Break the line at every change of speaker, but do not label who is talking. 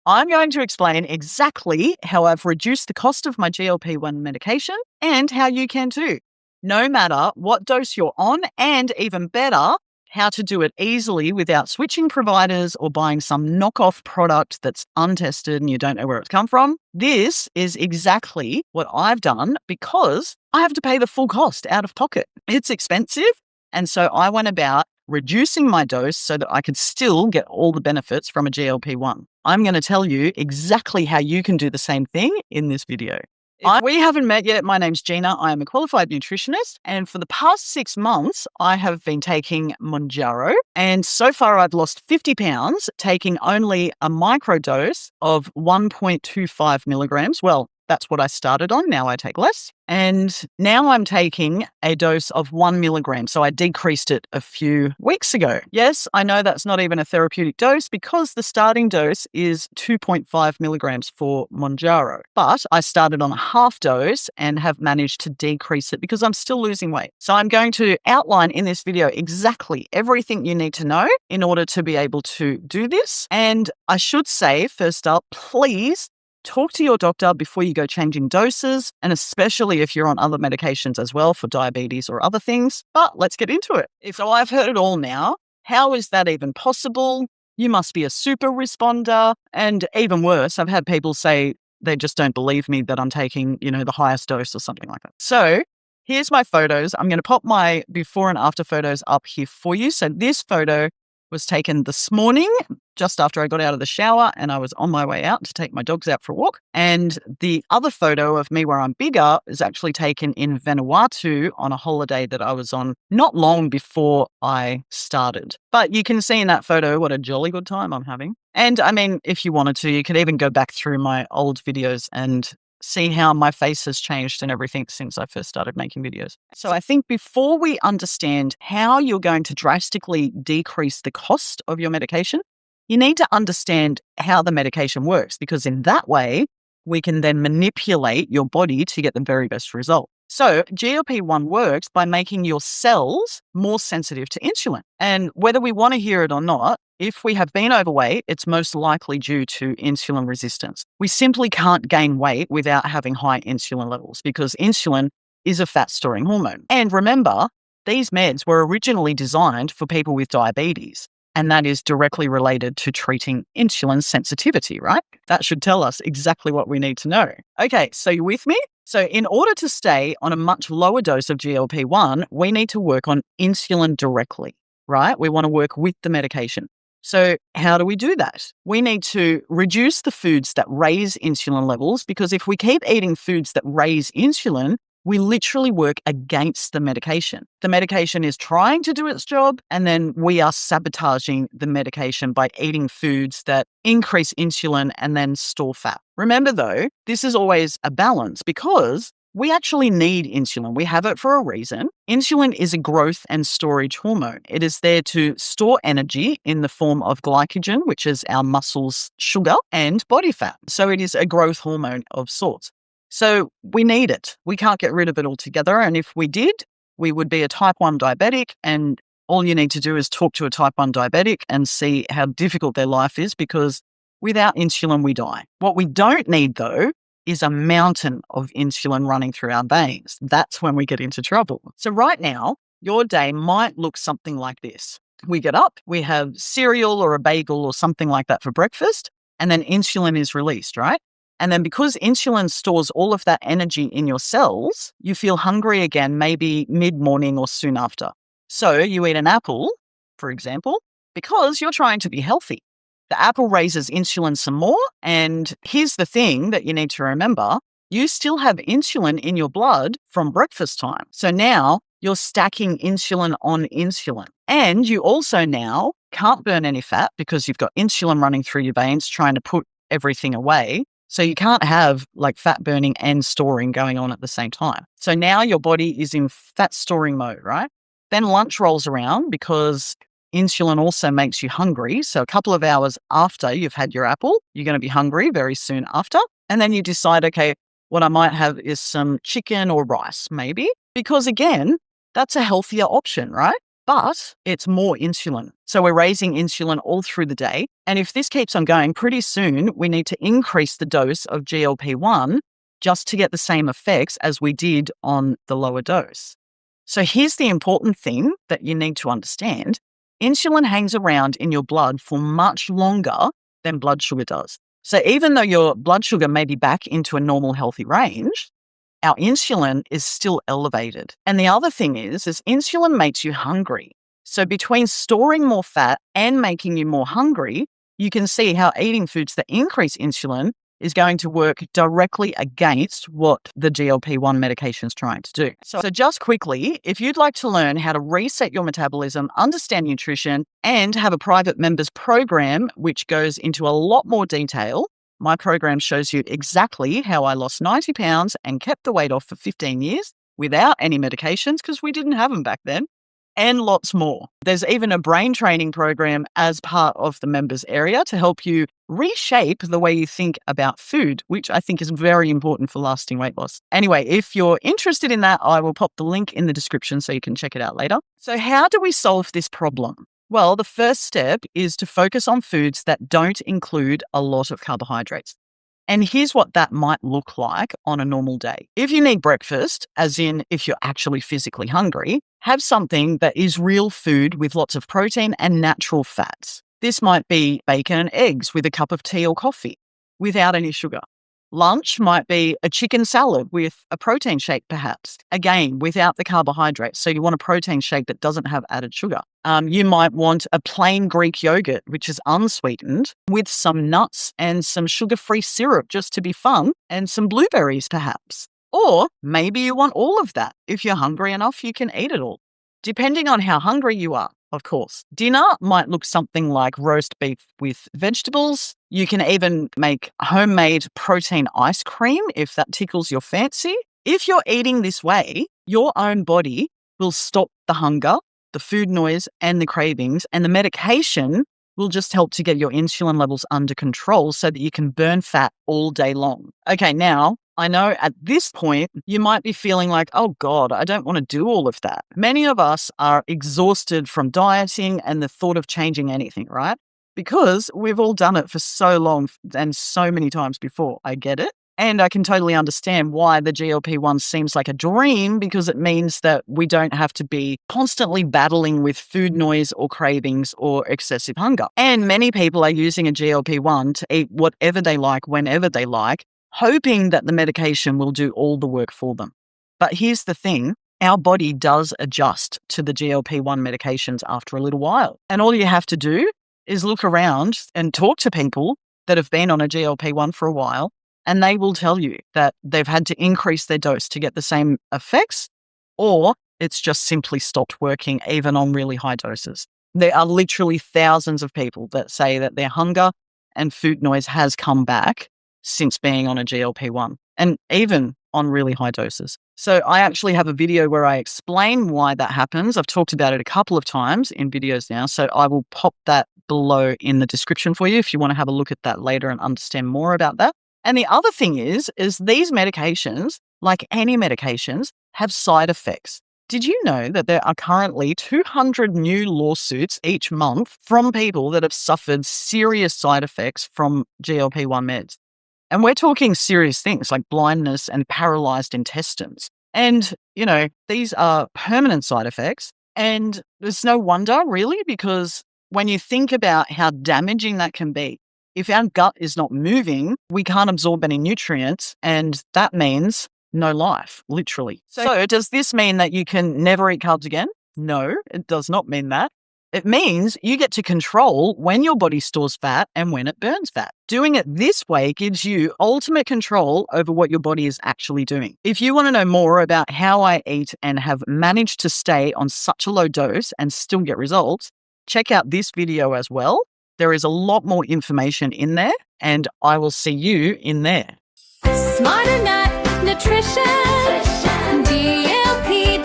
I'm going to explain exactly how I've reduced the cost of my GLP-1 medication and how you can too, no matter what dose you're on, and even better, how to do it easily without switching providers or buying some knockoff product that's untested and you don't know where it's come from. This is exactly what I've done because I have to pay the full cost out of pocket. It's expensive. And so I went about reducing my dose so that I could still get all the benefits from a GLP-1. I'm going to tell you exactly how you can do the same thing in this video. If we haven't met yet, my name's Gina. I am a qualified nutritionist. And for the past 6 months, I have been taking Mounjaro. And so far, I've lost 50 pounds taking only a microdose of 1.25 milligrams. Well, that's what I started on. Now I take less. And now I'm taking a dose of 1 milligram. So I decreased it a few weeks ago. Yes, I know that's not even a therapeutic dose because the starting dose is 2.5 milligrams for Mounjaro. But I started on a half dose and have managed to decrease it because I'm still losing weight. So I'm going to outline in this video exactly everything you need to know in order to be able to do this. And I should say, first up, please talk to your doctor before you go changing doses, and especially if you're on other medications as well for diabetes or other things. But let's get into it. So I've heard it all now. How is that even possible? You must be a super responder. And even worse, I've had people say they just don't believe me that I'm taking, the highest dose or something like that. So here's my photos. I'm going to pop my before and after photos up here for you. So this photo was taken this morning, just after I got out of the shower and I was on my way out to take my dogs out for a walk. And the other photo of me where I'm bigger is actually taken in Vanuatu on a holiday that I was on not long before I started. But you can see in that photo what a jolly good time I'm having. And I mean, if you wanted to, you could even go back through my old videos and see how my face has changed and everything since I first started making videos. So I think before we understand how you're going to drastically decrease the cost of your medication, you need to understand how the medication works, because in that way, we can then manipulate your body to get the very best result. So GLP-1 works by making your cells more sensitive to insulin. And whether we want to hear it or not, if we have been overweight, it's most likely due to insulin resistance. We simply can't gain weight without having high insulin levels because insulin is a fat-storing hormone. And remember, these meds were originally designed for people with diabetes, and that is directly related to treating insulin sensitivity, right? That should tell us exactly what we need to know. Okay, so you with me? So in order to stay on a much lower dose of GLP-1, we need to work on insulin directly, right? We want to work with the medication. So how do we do that? We need to reduce the foods that raise insulin levels, because if we keep eating foods that raise insulin, we literally work against the medication. The medication is trying to do its job, and then we are sabotaging the medication by eating foods that increase insulin and then store fat. Remember though, this is always a balance because we actually need insulin. We have it for a reason. Insulin is a growth and storage hormone. It is there to store energy in the form of glycogen, which is our muscles' sugar, and body fat. So it is a growth hormone of sorts. So we need it. We can't get rid of it altogether. And if we did, we would be a type 1 diabetic. And all you need to do is talk to a type 1 diabetic and see how difficult their life is, because without insulin, we die. What we don't need, though, is a mountain of insulin running through our veins. That's when we get into trouble. So right now, your day might look something like this. We get up, we have cereal or a bagel or something like that for breakfast, and then insulin is released, right? And then because insulin stores all of that energy in your cells, you feel hungry again, maybe mid-morning or soon after. So you eat an apple, for example, because you're trying to be healthy. The apple raises insulin some more. And here's the thing that you need to remember. You still have insulin in your blood from breakfast time. So now you're stacking insulin on insulin. And you also now can't burn any fat because you've got insulin running through your veins trying to put everything away. So you can't have like fat burning and storing going on at the same time. So now your body is in fat storing mode, right? Then lunch rolls around because insulin also makes you hungry. So a couple of hours after you've had your apple, you're going to be hungry very soon after. And then you decide, okay, what I might have is some chicken or rice, maybe, because again, that's a healthier option, right? but it's more insulin. So we're raising insulin all through the day. And if this keeps on going, pretty soon we need to increase the dose of GLP-1 just to get the same effects as we did on the lower dose. So here's the important thing that you need to understand. Insulin hangs around in your blood for much longer than blood sugar does. So even though your blood sugar may be back into a normal healthy range, our insulin is still elevated. And the other thing is insulin makes you hungry. So between storing more fat and making you more hungry, you can see how eating foods that increase insulin is going to work directly against what the GLP-1 medication is trying to do. So just quickly, if you'd like to learn how to reset your metabolism, understand nutrition, and have a private members program, which goes into a lot more detail, my program shows you exactly how I lost 90 pounds and kept the weight off for 15 years without any medications because we didn't have them back then, and lots more. There's even a brain training program as part of the members area to help you reshape the way you think about food, which I think is very important for lasting weight loss. Anyway, if you're interested in that, I will pop the link in the description so you can check it out later. So how do we solve this problem? Well, the first step is to focus on foods that don't include a lot of carbohydrates. And here's what that might look like on a normal day. If you need breakfast, as in if you're actually physically hungry, have something that is real food with lots of protein and natural fats. This might be bacon and eggs with a cup of tea or coffee without any sugar. Lunch might be a chicken salad with a protein shake, perhaps, again, without the carbohydrates. So you want a protein shake that doesn't have added sugar. You might want a plain Greek yogurt, which is unsweetened, with some nuts and some sugar-free syrup just to be fun, and some blueberries, perhaps. Or maybe you want all of that. If you're hungry enough, you can eat it all, depending on how hungry you are. Of course, dinner might look something like roast beef with vegetables. You can even make homemade protein ice cream if that tickles your fancy. If you're eating this way, your own body will stop the hunger, the food noise, and the cravings, and the medication will just help to get your insulin levels under control so that you can burn fat all day long. Okay, now, I know at this point, you might be feeling like, oh God, I don't want to do all of that. Many of us are exhausted from dieting and the thought of changing anything, right? Because we've all done it for so long and so many times before. I get it. And I can totally understand why the GLP-1 seems like a dream, because it means that we don't have to be constantly battling with food noise or cravings or excessive hunger. And many people are using a GLP-1 to eat whatever they like, whenever they like, hoping that the medication will do all the work for them. But here's the thing, our body does adjust to the GLP-1 medications after a little while. And all you have to do is look around and talk to people that have been on a GLP-1 for a while, and they will tell you that they've had to increase their dose to get the same effects, or it's just simply stopped working even on really high doses. There are literally thousands of people that say that their hunger and food noise has come back since being on a GLP-1, and even on really high doses. So I actually have a video where I explain why that happens. I've talked about it a couple of times in videos now, so I will pop that below in the description for you if you want to have a look at that later and understand more about that. And the other thing is these medications, like any medications, have side effects. Did you know that there are currently 200 new lawsuits each month from people that have suffered serious side effects from GLP-1 meds? And we're talking serious things like blindness and paralyzed intestines. And, these are permanent side effects. And there's no wonder, really, because when you think about how damaging that can be, if our gut is not moving, we can't absorb any nutrients, and that means no life, literally. So does this mean that you can never eat carbs again? No, it does not mean that. It means you get to control when your body stores fat and when it burns fat. Doing it this way gives you ultimate control over what your body is actually doing. If you want to know more about how I eat and have managed to stay on such a low dose and still get results, check out this video as well. There is a lot more information in there, and I will see you in there.
Smarternuthub Nutrition, GLP